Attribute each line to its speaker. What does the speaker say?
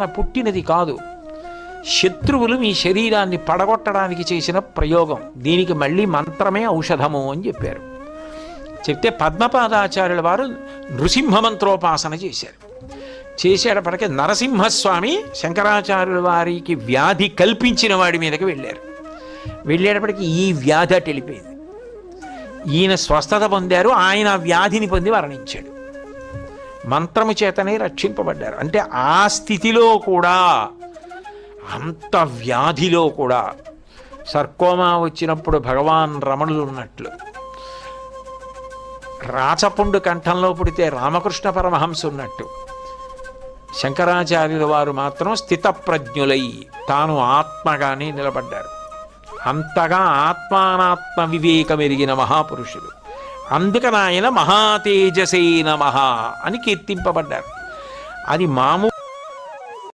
Speaker 1: పుట్టినది కాదు. శత్రువులు మీ శరీరాన్ని పడగొట్టడానికి చేసిన ప్రయోగం. దీనికి మళ్ళీ మంత్రమే ఔషధము అని చెప్పారు. చెప్తే పద్మపాదాచార్యుల వారు నృసింహ మంత్రోపాసన చేశారు. చేసేటప్పటికే నరసింహస్వామి శంకరాచార్యుల వారికి వ్యాధి కల్పించిన వాడి మీదకి వెళ్ళారు. వెళ్ళేటప్పటికి ఈ వ్యాధి అటు వెళ్ళిపోయింది. ఈయన స్వస్థత పొందారు, ఆయన వ్యాధిని పొంది మరణించాడు. మంత్రము చేతనే రక్షింపబడ్డారు. అంటే ఆ స్థితిలో కూడా, అంత వ్యాధిలో కూడా సర్కోమా వచ్చినప్పుడు భగవాన్ రమణులు ఉన్నట్లు, రాచపుండు కంఠంలో పుడితే రామకృష్ణ పరమహంస ఉన్నట్టు, శంకరాచార్యుల వారు మాత్రం స్థితప్రజ్ఞులై తాను ఆత్మగానే నిలబడ్డారు. అంతగా ఆత్మానాత్మ వివేకమెరిగిన మహాపురుషులు. అందుకని ఆయన మహాతేజసే నమః అని కీర్తింపబడ్డారు. అది మామూలు